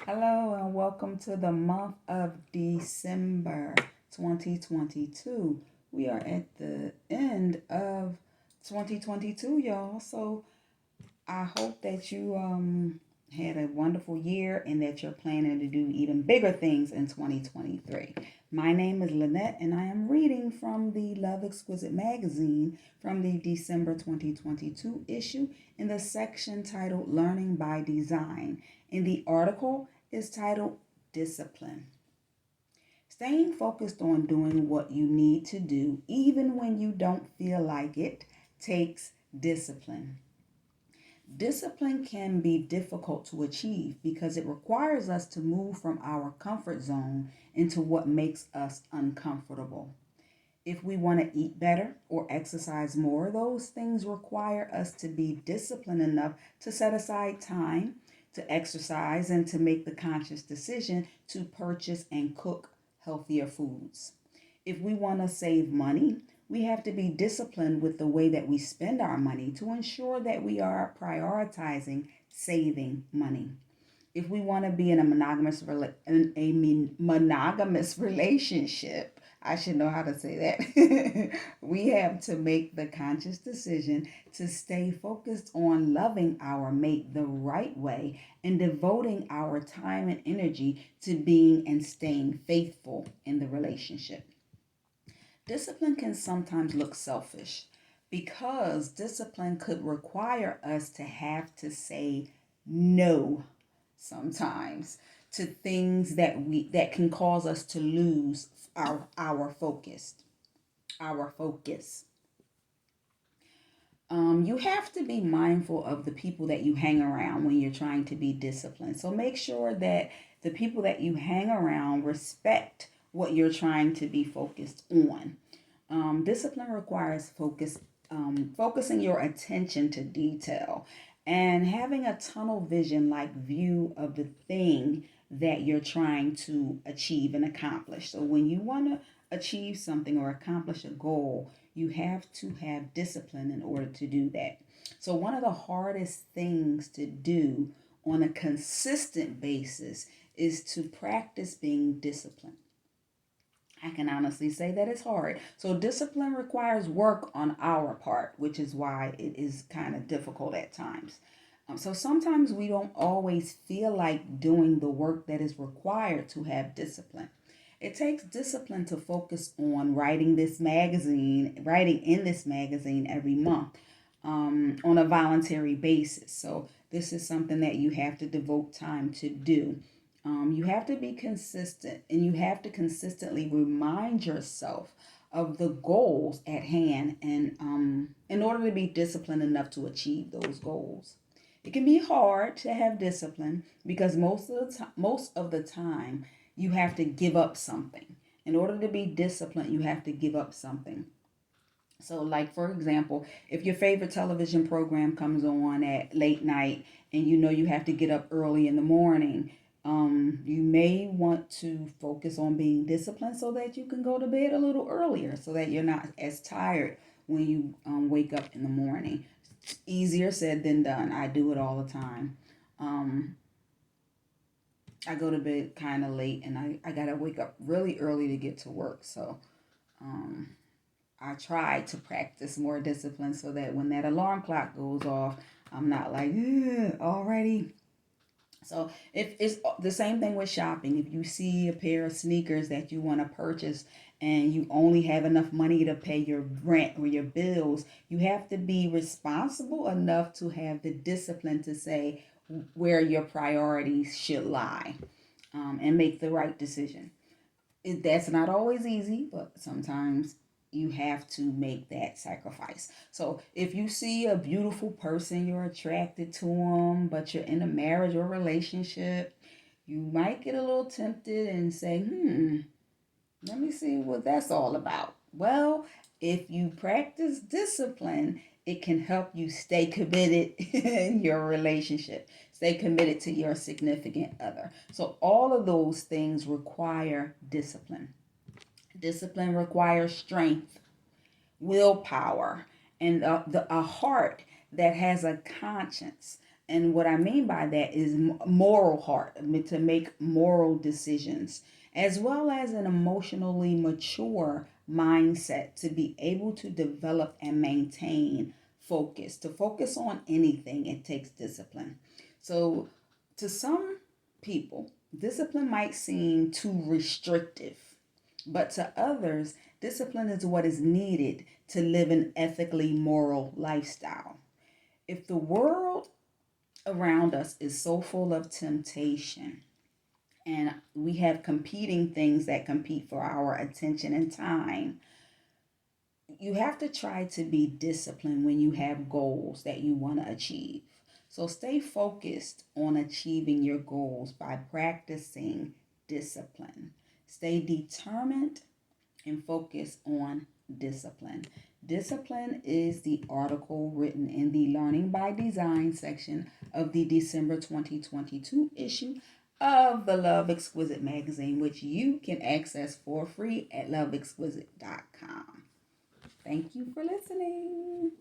Hello and welcome to the month of December 2022. We are at the end of 2022, y'all. So I hope that you had a wonderful year and that you're planning to do even bigger things in 2023. My name is Lynette and I am reading from the Love Exquisite Magazine from the December 2022 issue in the section titled Learning by Design. And the article is titled Discipline. Staying focused on doing what you need to do, even when you don't feel like it, takes discipline. Discipline can be difficult to achieve because it requires us to move from our comfort zone into what makes us uncomfortable. If we want to eat better or exercise more, those things require us to be disciplined enough to set aside time to exercise and to make the conscious decision to purchase and cook healthier foods. If we want to save money, we have to be disciplined with the way that we spend our money to ensure that we are prioritizing saving money. If we want to be in a monogamous relationship, I should know how to say that. We have to make the conscious decision to stay focused on loving our mate the right way and devoting our time and energy to being and staying faithful in the relationship. Discipline can sometimes look selfish because discipline could require us to have to say no sometimes to things that can cause us to lose our focus. You have to be mindful of the people that you hang around when you're trying to be disciplined. So make sure that the people that you hang around respect what you're trying to be focused on. Discipline requires focusing your attention to detail and having a tunnel vision like view of the thing that you're trying to achieve and accomplish. So when you want to achieve something or accomplish a goal, you have to have discipline in order to do that. So one of the hardest things to do on a consistent basis is to practice being disciplined. I can honestly say that it's hard. So, discipline requires work on our part, which is why it is kind of difficult at times. So, sometimes we don't always feel like doing the work that is required to have discipline. It takes discipline to focus on writing in this magazine every month on a voluntary basis. So, this is something that you have to devote time to do. You have to be consistent and you have to consistently remind yourself of the goals at hand and in order to be disciplined enough to achieve those goals. It can be hard to have discipline because most of the time you have to give up something. In order to be disciplined, you have to give up something. So, like for example, if your favorite television program comes on at late night and you know you have to get up early in the morning, you may want to focus on being disciplined so that you can go to bed a little earlier so that you're not as tired when you wake up in the morning. It's easier said than done. I do it all the time. Um, I go to bed kind of late and I got to wake up really early to get to work. So, um, I try to practice more discipline so that when that alarm clock goes off, I'm not like, already. So if it's the same thing with shopping, if you see a pair of sneakers that you want to purchase and you only have enough money to pay your rent or your bills, you have to be responsible enough to have the discipline to say where your priorities should lie and make the right decision. That's not always easy, but sometimes you have to make that sacrifice. So if you see a beautiful person, you're attracted to them, but you're in a marriage or relationship, you might get a little tempted and say, let me see what that's all about. Well, if you practice discipline, it can help you stay committed in your relationship, stay committed to your significant other. So, all of those things require discipline. Discipline requires strength, willpower, and a heart that has a conscience. And what I mean by that is moral heart, I mean, to make moral decisions, as well as an emotionally mature mindset to be able to develop and maintain focus. To focus on anything, it takes discipline. So, to some people, discipline might seem too restrictive, but to others, discipline is what is needed to live an ethically moral lifestyle. If the world around us is so full of temptation, and we have competing things that compete for our attention and time, you have to try to be disciplined when you have goals that you want to achieve. So stay focused on achieving your goals by practicing discipline. Stay determined and focus on discipline. Discipline is the article written in the Learning by Design section of the December 2022 issue of the Love Exquisite Magazine, which you can access for free at loveexquisite.com. Thank you for listening.